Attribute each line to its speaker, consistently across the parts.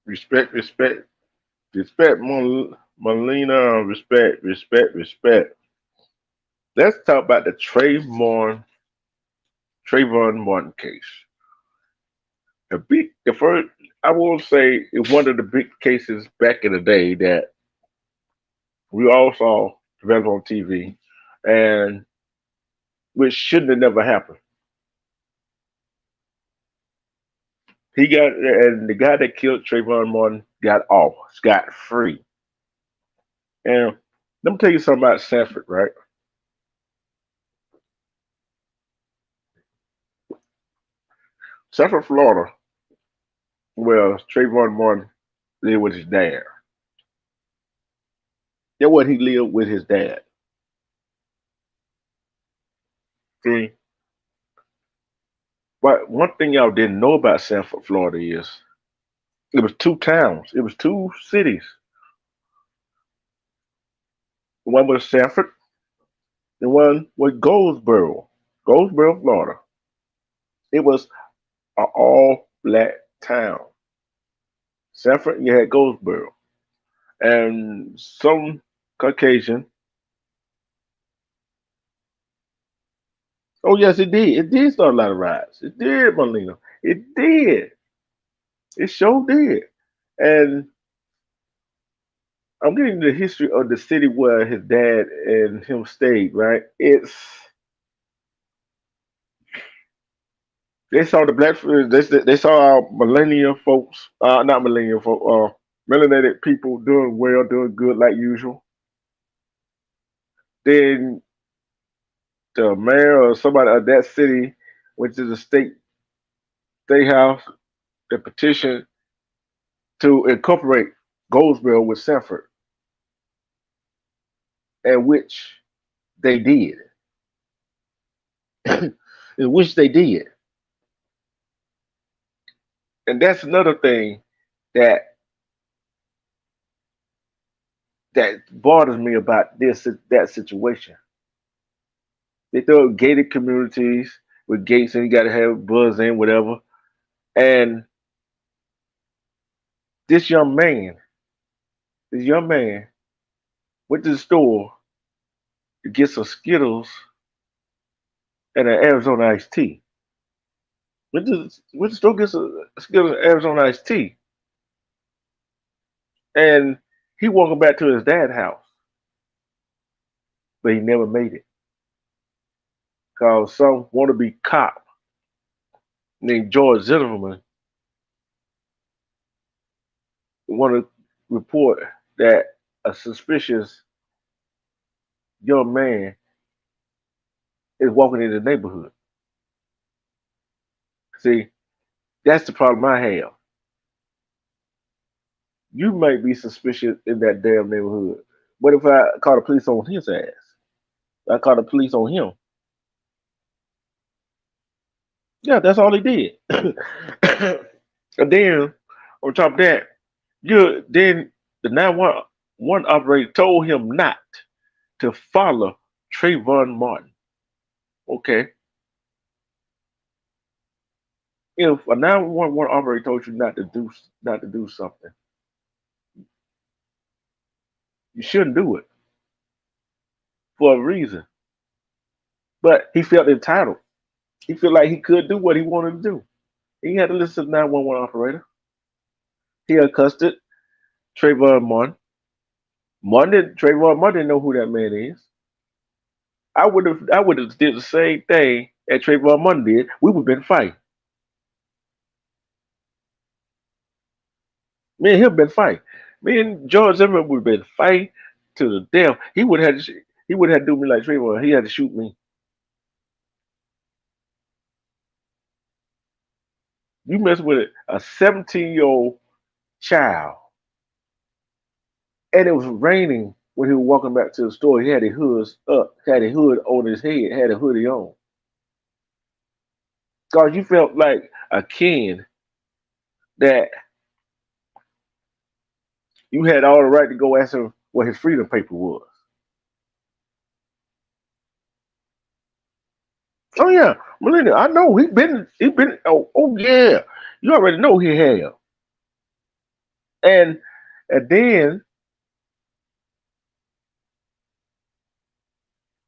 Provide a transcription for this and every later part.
Speaker 1: Respect, respect, respect, Molina. Respect, respect, respect. Let's talk about the Trayvon Martin case. The first, I will say, is one of the big cases back in the day that we all saw develop on TV, and which shouldn't have never happened. And the guy that killed Trayvon Martin got off, scot free. And let me tell you something about Sanford, right? Sanford, Florida, where Trayvon Martin lived with his dad. That what he lived with his dad. See, but one thing y'all didn't know about Sanford, Florida is it was two towns. It was two cities. One was Sanford, and one was Goldsboro, Florida. It was an all black town. Sanford, you had Goldsboro, and some Caucasian. Oh yes, it did. It did start a lot of riots. It did, Molina. It did. It sure did. And I'm getting the history of the city where his dad and him stayed. Right? They saw the black. They saw our millennial folks. Not millennial folks. Melanated people doing well, doing good like usual. Then the mayor or somebody of that city went to the state house and petitioned to incorporate Goldsboro with Sanford, and which they did. In which they did. And that's another thing that that bothers me about that situation. They throw gated communities with gates and you gotta have buzz in, whatever. And this young man, this young man went to the store to get some Skittles and an Arizona iced tea. Went to the store to get some Skittles and Arizona iced tea. And he walking back to his dad's house, but he never made it. Cause some wannabe cop named George Zimmerman want to report that a suspicious young man is walking in the neighborhood. See, that's the problem I have. You might be suspicious in that damn neighborhood. What if I call the police on his ass? I call the police on him. Yeah, that's all he did. And then on top of that, then the 911 operator told him not to follow Trayvon Martin. Okay, if a 911 operator told you not to do something, you shouldn't do it for a reason. But he felt entitled. He felt like he could do what he wanted to do. He had to listen to the 911 operator. He accosted Trayvon Martin. Trayvon Martin didn't know who that man is. I would have did the same thing that Trayvon Martin did. We would have been fighting. Me and him been fighting. Me and George Zimmerman would have been fighting to the death. He would have to do me like Trayvon. He had to shoot me. You mess with a 17-year-old child, and it was raining when he was walking back to the store. He had his hoods up, had his hood on his head, had a hoodie on. Cause you felt like a kid that you had all the right to go ask him what his freedom paper was. Oh yeah, Millennial. I know he been. Oh yeah. You already know he had. And and then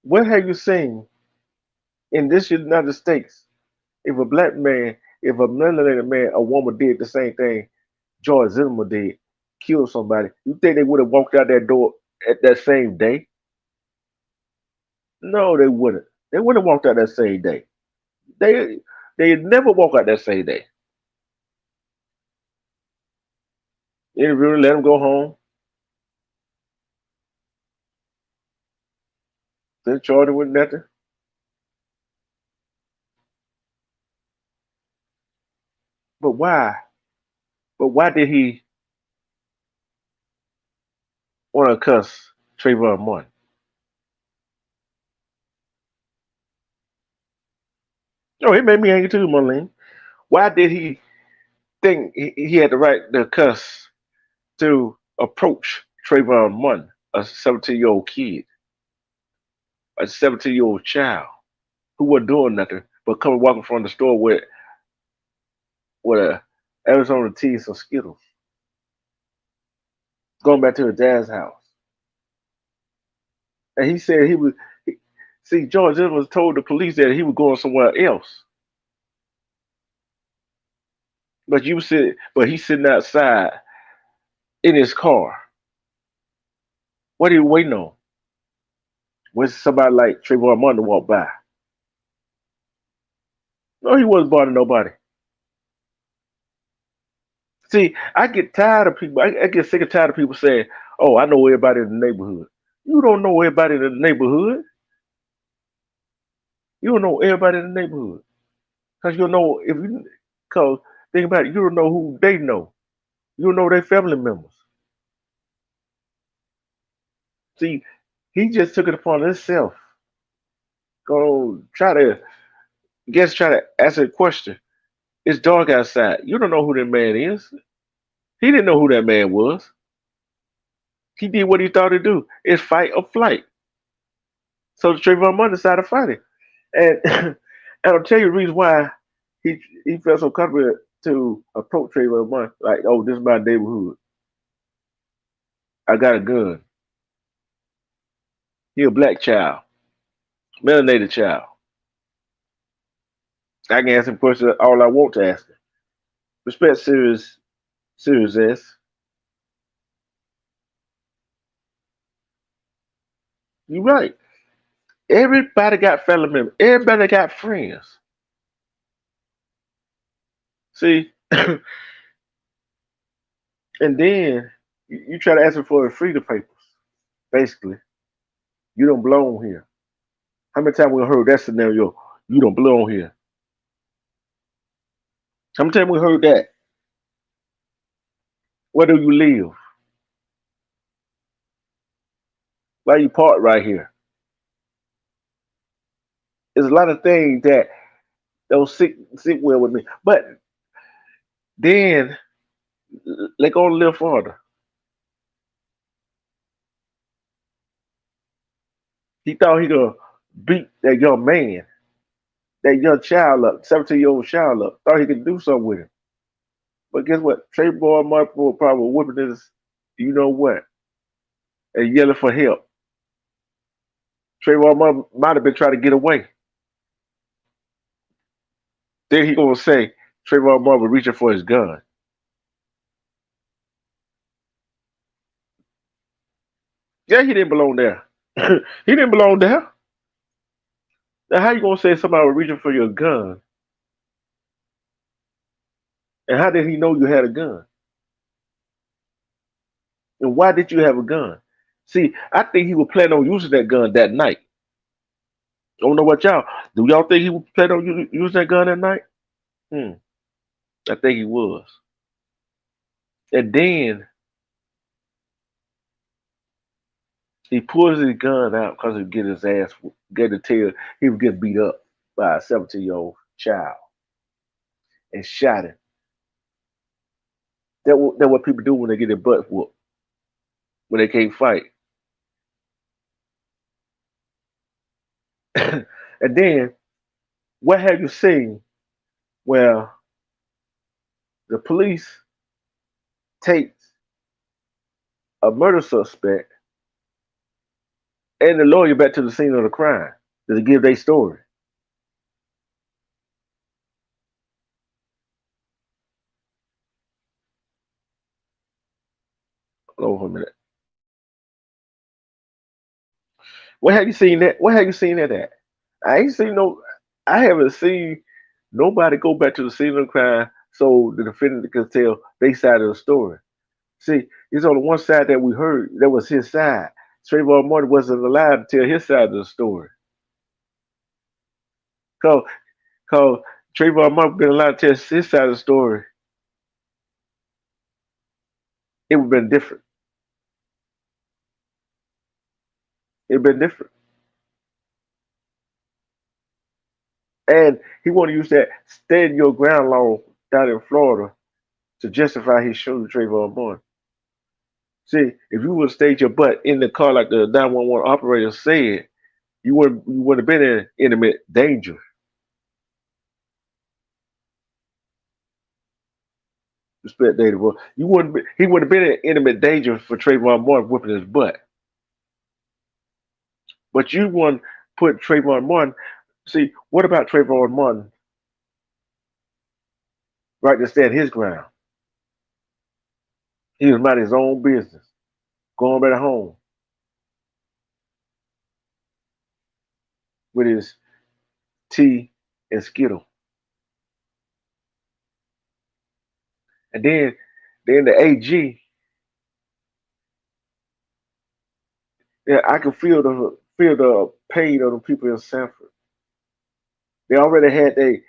Speaker 1: what have you seen in this United States? If a black man, if a melanated man, a woman did the same thing George Zimmerman did, killed somebody, you think they would have walked out that door at that same day? No, they wouldn't. They wouldn't have walked out that same day. They they never walk out that same day. Interview, let them go home, then charge them with nothing. But why? But why did he want to cuss Trayvon Martin? No, it made me angry too, Marlene. Why did he think he had the right to cuss to approach Trayvon Martin, a 17-year-old kid, a 17-year-old child who wasn't doing nothing but coming walking from the store with a Arizona tea and some Skittles, going back to his dad's house. And he said he was. See, George Evans told the police that he was going somewhere else, but he's sitting outside in his car. What are you waiting on? When somebody like Trayvon Martin to walk by? No, he wasn't bothering nobody. See, I get tired of people. I get sick and tired of people saying, "Oh, I know everybody in the neighborhood." You don't know everybody in the neighborhood. You don't know everybody in the neighborhood because you know if you. Because think about it, you don't know who they know. You don't know their family members. See, he just took it upon himself. Go try to answer a question. It's dark outside. You don't know who that man is. He didn't know who that man was. He did what he thought to do. It's fight or flight. So Trayvon Martin decided to fight it. And and I'll tell you the reason why he felt so comfortable to approach Trayvon Martin. Like, oh, this is my neighborhood. I got a gun. He a black child, melanated child. I can ask him questions all I want to ask him. Respect serious S. You're right. Everybody got family members. Everybody got friends. See, and then you try to ask him for his freedom papers. Basically, you don't belong here. How many times we heard that scenario? You don't belong here. How many times we heard that? Where do you live? Why you park right here? There's a lot of things that don't sit well with me. But then they go a little farther. He thought he could beat that young man, that young child up, 17-year-old child up. Thought he could do something with him. But guess what? Trayvon Martin probably whipping his, you know what, and yelling for help. Trayvon Martin might have been trying to get away. Then he gonna say Trayvon Martin was reaching for his gun. Yeah, he didn't belong there. He didn't belong there. Now how you gonna say somebody was reaching for your gun? And how did he know you had a gun? And why did you have a gun? See, I think he was planning on using that gun that night. I don't know what y'all do. Y'all think he was planning on using that gun that night? Hmm. I think he was. And then he pulls his gun out because he get his ass get to tell he was getting beat up by a 17-year-old child and shot him. That what people do when they get their butt whooped, when they can't fight. And then what have you seen where the police take a murder suspect and the lawyer back to the scene of the crime to give their story. Hold on for a minute. Where have you seen that? Where have you seen that at? I ain't seen no. I haven't seen nobody go back to the scene of the crime so the defendant can tell their side of the story. See, it's on the one side that we heard that was his side. Trayvon Martin wasn't allowed to tell his side of the story. Cause, cause Trayvon Martin been allowed to tell his side of the story, it would have been different. It would have been different. And he want to use that stand your ground law down in Florida to justify his shooting Trayvon Martin. See, if you would have stayed your butt in the car like the 911 operator said, you would have been in intimate danger. Respect Data Boy. You wouldn't be, he would have been in intimate danger for Trayvon Martin whipping his butt. But you want to put Trayvon Martin. See, what about Trayvon Martin right to stand his ground? He was minding his own business, going back home with his tea and Skittle. And then the AG, yeah, I can feel the pain of the people in Sanford. They already had a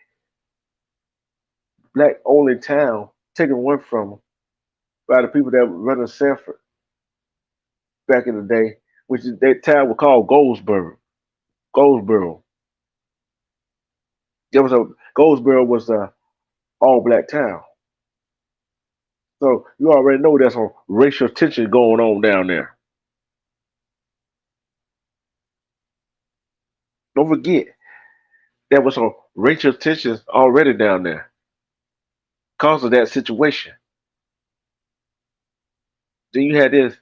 Speaker 1: black only town taken away from them by the people that were running Sanford back in the day, which is that town was called Goldsboro. Goldsboro. There was a Goldsboro was a all black town. So you already know there's some racial tension going on down there. Don't forget there was some racial tensions already down there because of that situation. Then you had this.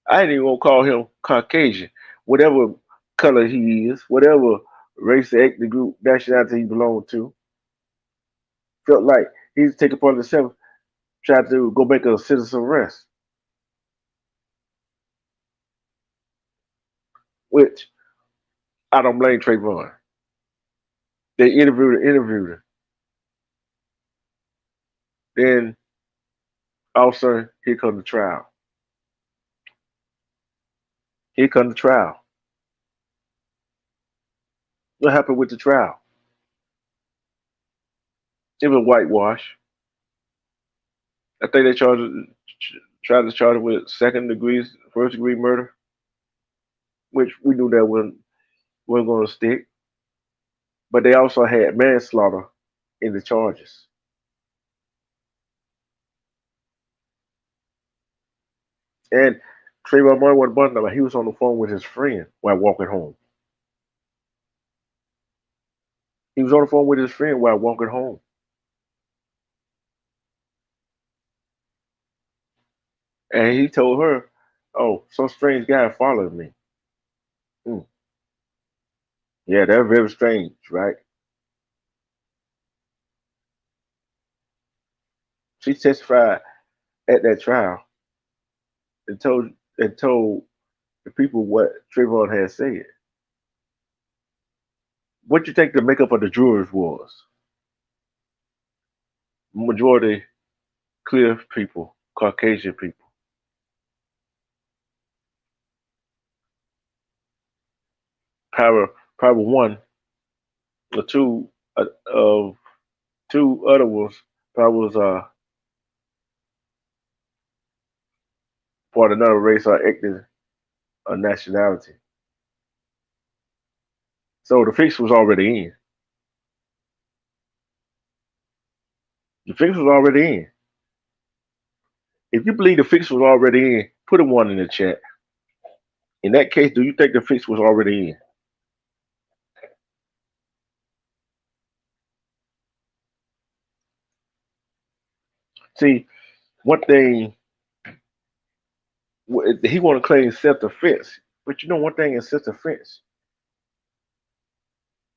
Speaker 1: I ain't even gonna call him Caucasian. Whatever color he is, whatever race, ethnic group, nationality he belonged to, felt like he's taking part of himself, tried to go make a citizen arrest, which I don't blame Trayvon. They interviewed her. Then all of a sudden, here comes the trial. Here comes the trial. What happened with the trial? It was whitewash. I think they tried to charge him with second degree, first degree murder, which we knew that wasn't going to stick. But they also had manslaughter in the charges. And Trayvon Martin wasn't bunting about. He was on the phone with his friend while walking home. He was on the phone with his friend while walking home. And he told her, "Oh, some strange guy followed me." Hmm. Yeah, that's very strange, right? She testified at that trial and told the people what Trayvon had said. What you think the makeup of the jurors was? Majority clear people, Caucasian people. Probably one or two of two other ones probably was part of another race or ethnic or nationality. So the fix was already in. The fix was already in. If you believe the fix was already in, put a one in the chat. In that case, do you think the fix was already in? See, one thing He want to claim self-defense, but you know one thing in self-defense,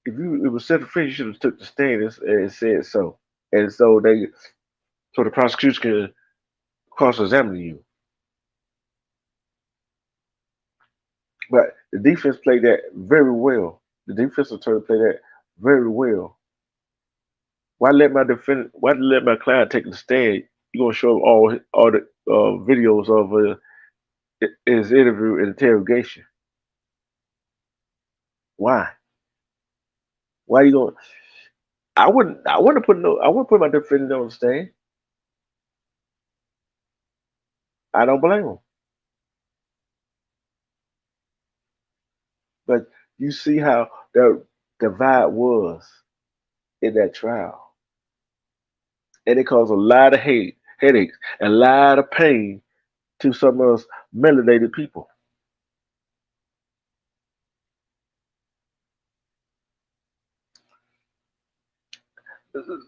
Speaker 1: if it was self-defense, you should have took the stand and said so, and so the prosecution could cross-examine you. But the defense played that very well. The defense attorney played that very well. Why let my client take the stand? You're gonna show all the videos of his interview and interrogation. Why? Why you going? I wouldn't put no. I wouldn't put my defendant on the stand. I don't blame him. But you see how the divide was in that trial, and it caused a lot of headaches, and a lot of pain to some of us melanated people.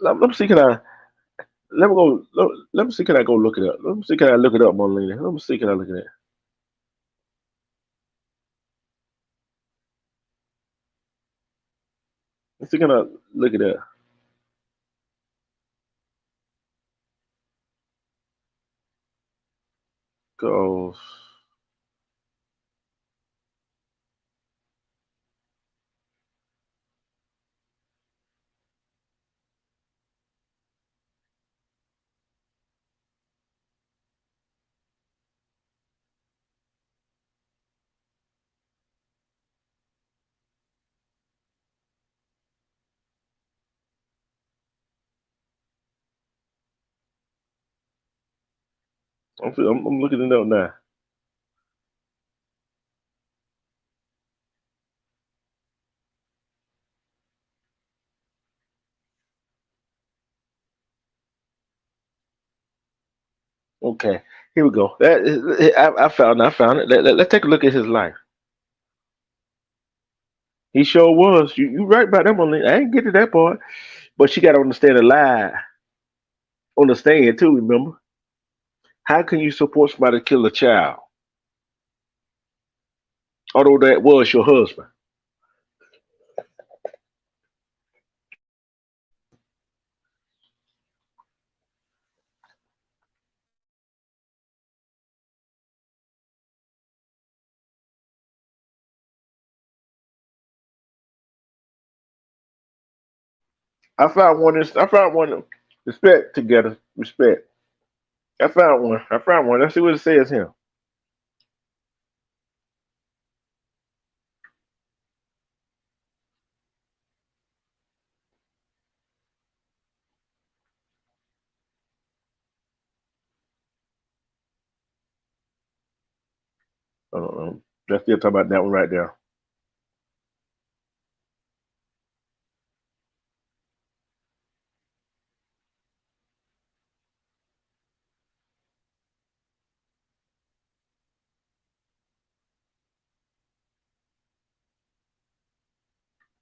Speaker 1: Let me see. Can I? Let me go. Let me see. Can I go look it up? Let me see. Can I look it up, Marlena? Let me see. Can I look at it? Let's see. Can I look at that? Cause I'm looking it up now. Okay, here we go. I found. I found it. Let's take a look at his life. He sure was. You right about that, Marlena. I ain't get to that part, but she got to understand the lie on the stand too. Remember, how can you support somebody to kill a child, although that was your husband? I found one. I found one. Respect together. Respect. I found one. I found one. Let's see what it says here. Let's still talk about that one right there.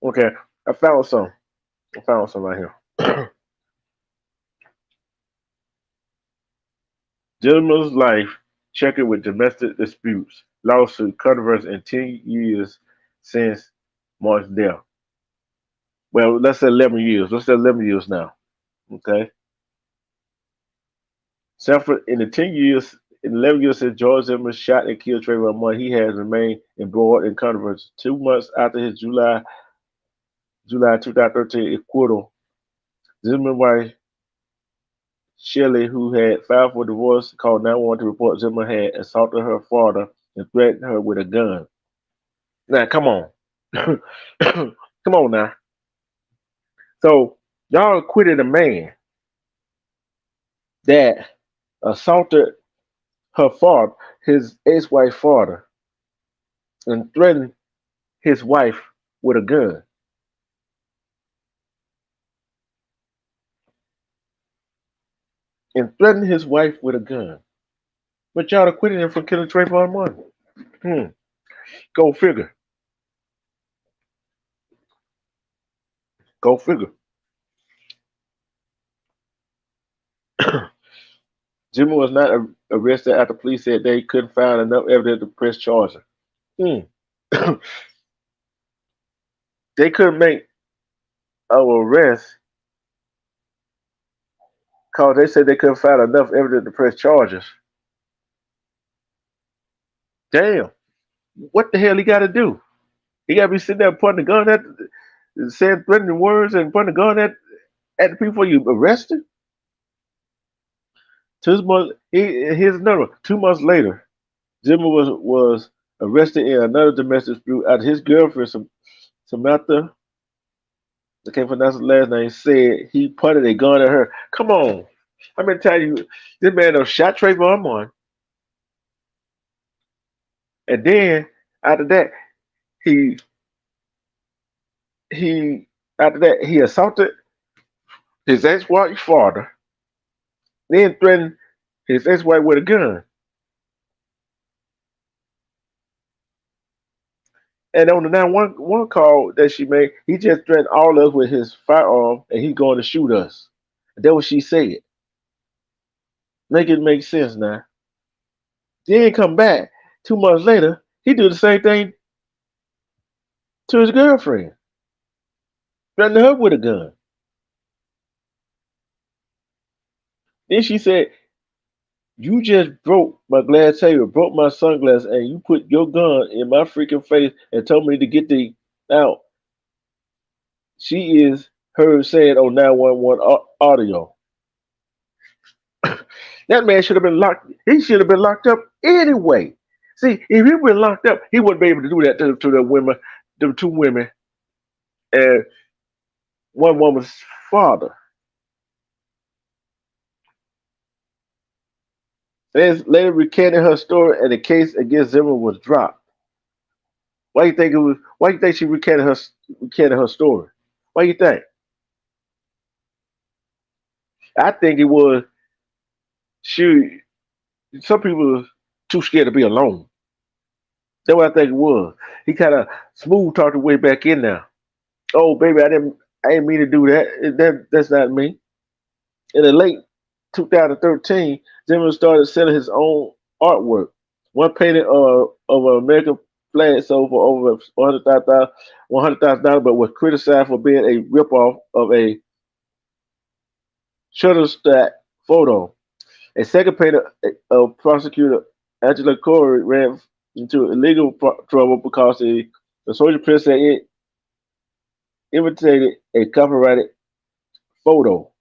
Speaker 1: Okay, I found some. I found some right here. Gentleman's life checkered with domestic disputes, lawsuit, controversy in 10 years since Mark's death. Well, let's say 11 years. Let's say 11 years now. Okay. Sanford, in 11 years since George Zimmer shot and killed Trayvon Martin, he has remained embroiled in controversy. 2 months after his July 2013 acquittal, Zimmer's wife, Shelley, who had filed for divorce, called 911 to report Zimmer had assaulted her father and threatened her with a gun. Now, come on. Come on now. So, y'all acquitted a man that assaulted her father, his ex-wife's father, and threatened his wife with a gun. And threatened his wife with a gun. But y'all acquitted him for killing Trayvon Martin. Hmm. Go figure. Go figure. Jimmy was not arrested after police said they couldn't find enough evidence to press charges. Hmm. They couldn't make an arrest because they said they couldn't find enough evidence to press charges. Damn. What the hell he got to do? He got to be sitting there pointing the gun at, saying threatening words and pointing the gun at the people you arrested? 2 months, here's another one. 2 months later, Jimmy was arrested in another domestic dispute after his girlfriend, Samantha, I can't pronounce his last name, said he pointed a gun at her. Come on. I'm going to tell you, this man done shot Trayvon Martin. And then, after that, he he he assaulted his ex-wife's father, then threatened his ex-wife with a gun. And on the 911 call that she made, he just threatened all of us with his firearm and he's going to shoot us. That's what she said. Make it make sense now. Then come back 2 months later, he do the same thing to his girlfriend, threatening her with a gun. Then she said, "You just broke my glass table, broke my sunglasses, and you put your gun in my freaking face and told me to get the out." She is heard saying on 911 audio. That man should have been locked. He should have been locked up anyway. See, if he been locked up, he wouldn't be able to do that to the women, the two women, and one woman's father. Then later recanted her story, and the case against Zimmerman was dropped. Why you think it was? Why you think she recanted her story? Why you think? I think it was she. Some people were too scared to be alone. That's what I think it was. He kind of smooth talked the way back in there. Oh, baby, I didn't mean to do that. That's not me. In the late 2013, Zimmerman started selling his own artwork. One painting of an American flag sold for over $100,000, but was criticized for being a ripoff of a Shutterstock photo. A second painting of prosecutor Angela Corey ran into illegal trouble because the Social Press said it imitated a copyrighted photo.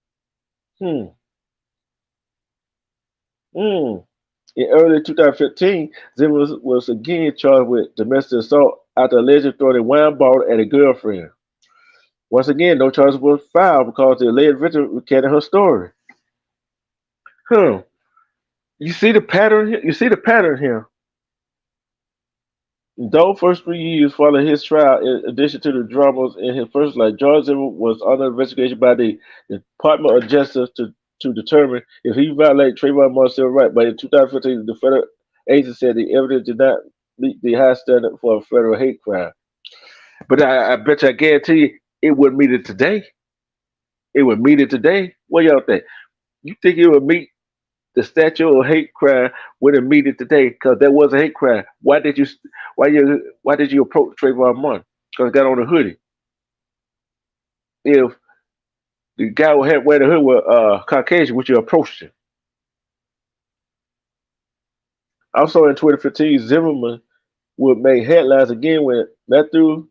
Speaker 1: Hmm. Hmm. In early 2015, Zimmer was again charged with domestic assault after allegedly throwing a wine bottle at a girlfriend. Once again, no charges were filed because the alleged victim recanted her story. Huh. You see the pattern here? You see the pattern here. Though first 3 years following his trial, in addition to the dramas in his first life, George Zimmer was under investigation by the Department of Justice to determine if he violated Trayvon Martin's civil right. But in 2015, the federal agency said the evidence did not meet the high standard for a federal hate crime. But I bet you, I guarantee you, it would meet it today. It would meet it today. What y'all think? You think it would meet the statute of hate crime when it meet it today? Because that was a hate crime. Why did you approach Trayvon Martin? Because he got on a hoodie. If the guy who had wearing the hood was Caucasian, would you approach him? Also in 2015, Zimmerman would make headlines again when Matthew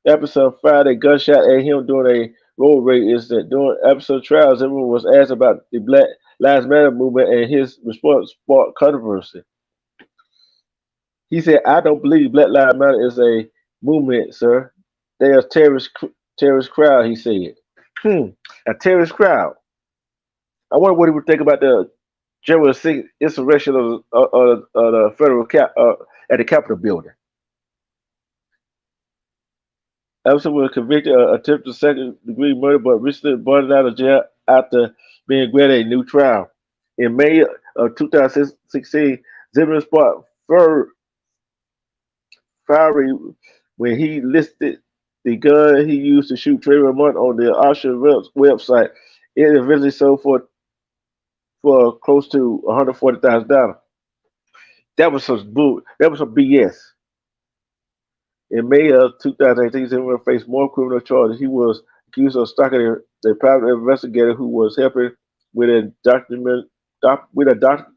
Speaker 1: Epperson fired a gunshot at him during a road rage incident. During Epperson trial, Zimmerman was asked about the Black Lives Matter movement and his response sparked controversy. He said, "I don't believe Black Lives Matter is a movement, sir. They are terrorist crowd," he said. Hmm, a terrorist crowd. I wonder what he would think about the January 6th insurrection of the federal at the Capitol building. Epperson was convicted of attempted second-degree murder, but recently bonded out of jail after being granted a new trial. In May of 2016, Zimmerman sparked fiery when he listed the gun he used to shoot Trayvon Martin on the auction website. It eventually sold for for close to $140,000. That was some bull. That was some BS. In May of 2018, Zimmerman faced more criminal charges. He was accused of stalking a private investigator who was helping with a document with a doc.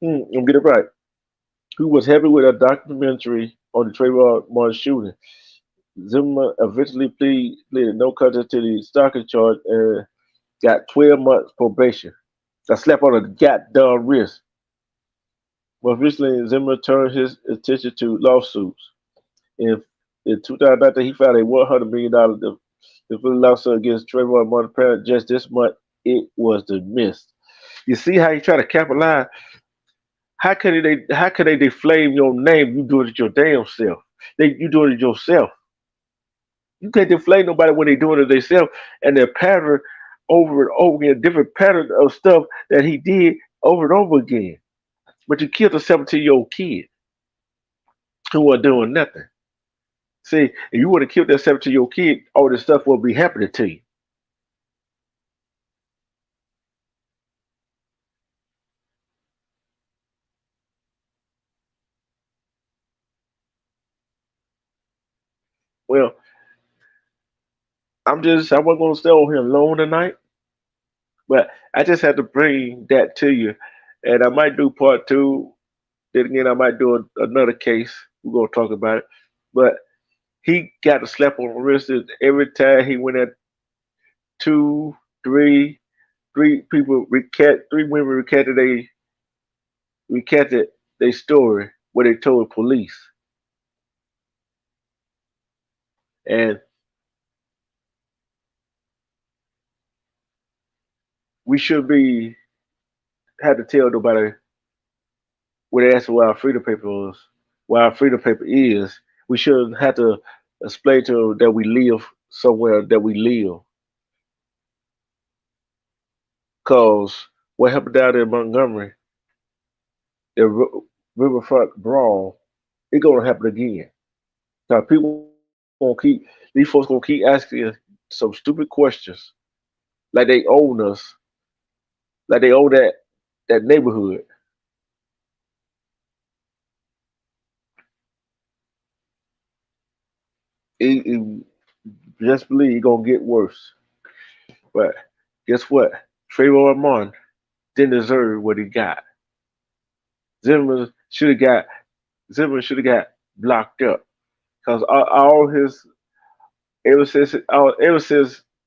Speaker 1: I'm get it right. Who was helping with a documentary on the Trayvon Martin shooting. Zimmerman eventually pleaded no contest to the stalking charge and got 12 months probation. I slept on a goddamn wrist. Most recently, Zimmerman turned his attention to lawsuits. In, in 2019, he filed a $100 million defense lawsuit against Trayvon Martin parent. Just this month, it was dismissed. You see how you try to capitalize? How could they deflame your name? You do it your damn self. You doing it yourself. You can't deflame nobody when they doing it themselves and their pattern over and over again, different pattern of stuff that he did over and over again. But you killed a 17-year-old kid who wasn't doing nothing. See, if you would have killed that 17-year-old kid, all this stuff will be happening to you. Well, I wasn't gonna stay on here alone tonight, but I just had to bring that to you. And I might do part two. Then again, I might do another case. We're gonna talk about it. But he got a slap on the wrist every time he went at two, three people three women recanted their story what they told police. And we should be had to tell nobody when they ask why our freedom paper is, why our freedom paper is. We shouldn't have to explain to them that we live somewhere that we live. Cause what happened down in Montgomery, the riverfront brawl, it's gonna happen again. Now people gonna keep these folks gonna keep asking some stupid questions like they own us, like they own that neighborhood. It just believe it's gonna get worse. But guess what? Trayvon Martin didn't deserve what he got. Zimmerman should have got Zimmerman should have got blocked up because all his ever since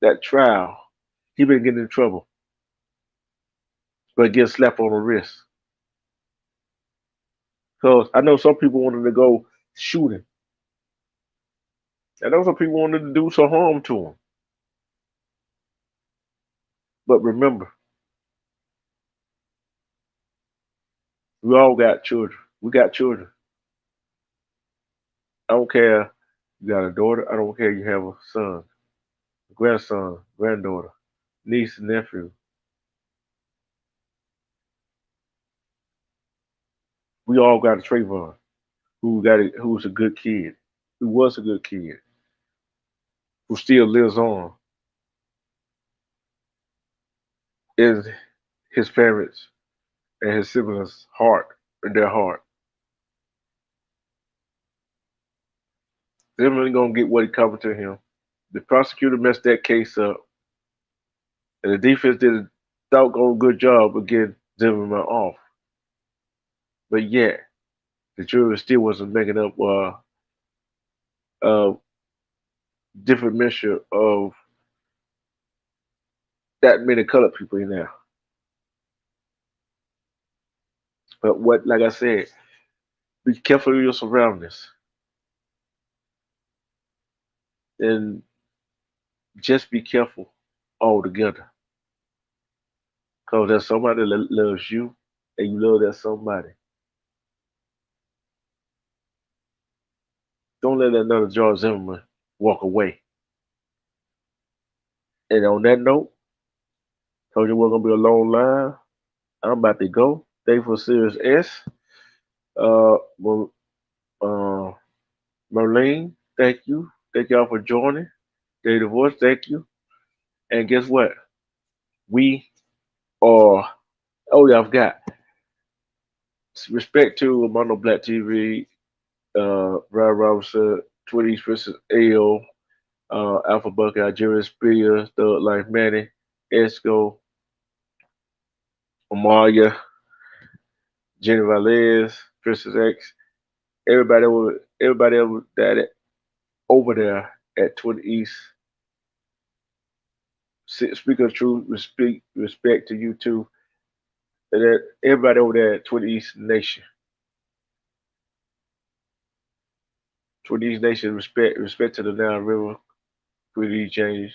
Speaker 1: that trial, he been getting in trouble, but get slapped on the wrist. Because I know some people wanted to go shoot him. I know some people wanted to do some harm to him. But remember, we all got children. We got children. I don't care you got a daughter. I don't care you have a son, a grandson, granddaughter, niece, nephew. We all got a Trayvon who was a good kid, who was a good kid, who still lives on in his parents and his siblings' heart, in their heart. They're really gonna get what he coming to him. The prosecutor messed that case up, and the defense did a doggone good job of getting Zimmerman off. But yet, the jury still wasn't making up a different measure of that many colored people in there. But what, like I said, be careful of your surroundings and just be careful altogether. Because there's somebody that loves you and you love that somebody. Don't let another George Zimmerman walk away. And on that note, told you we're gonna be a long line. I'm about to go. Thank you for Series S. Uh, uh, Marlene, thank you. Thank y'all for joining. Day Divorce, thank you. And guess what? We are Oh yeah, I forgot. Respect to Mono Black TV, Ryan Robinson, Twitties versus AO, Alpha Bucket, Jerry Spears, Thug Life Manny, Esco, Amalia, Jenny Valez versus X. Everybody over that over there at 20 East. Speak of truth, respect to you too. And that everybody over there at 20 East Nation. 20 East Nation, respect to the Nile River, Quiddy James,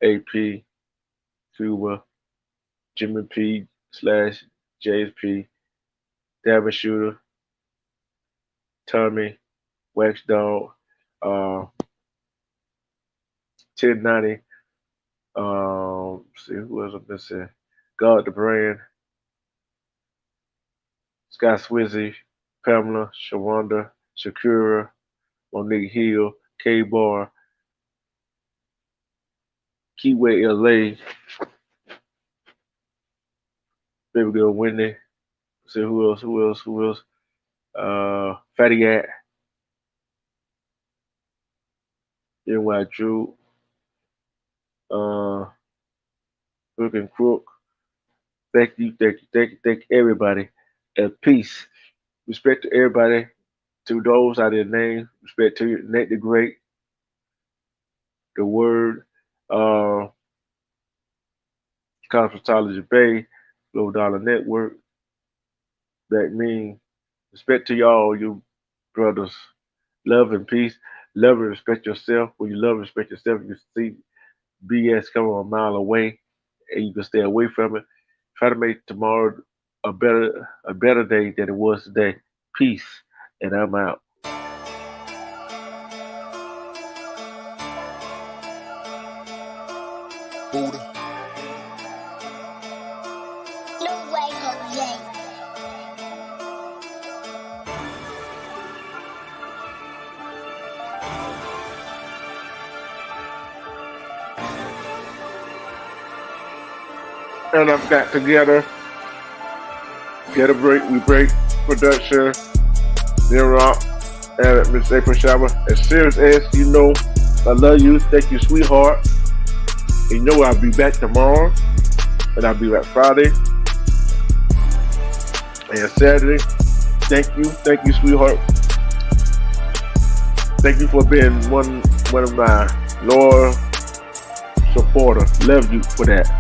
Speaker 1: AP, Cuba, Jimmy P slash JSP, Davin Shooter, Tommy, Wax Dog, 1090, see who else I'm missing? God the Brand, Scott Swizzy, Pamela, Shawanda, Shakira, Monique Hill, K Bar, Keyway LA, Baby Girl Wendy, see who else? Fatty At, NY Drew, uh, Hook and Crook. Thank you, everybody. And peace. Respect to everybody, to those I didn't name. Respect to you, Nate the Great, the Word, uh, Cosmetology Bay, Low Dollar Network, That Mean. Respect to y'all, you brothers. Love and peace. Love and respect yourself. When you love and respect yourself, you see BS coming a mile away, and you can stay away from it. Try to make tomorrow a better day than it was today. Peace, and I'm out.
Speaker 2: Buddha. No way, Jose.
Speaker 1: And I've got together, Get a Break, We Break, Production, Rock, and Miss April Shower. And Serious S, you know, I love you. Thank you, sweetheart. And you know I'll be back tomorrow, and I'll be back Friday and Saturday. Thank you, sweetheart. Thank you for being one of my loyal supporters. Love you for that.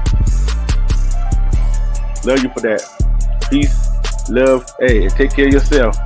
Speaker 1: Love you for that. Peace, love, hey, and take care of yourself.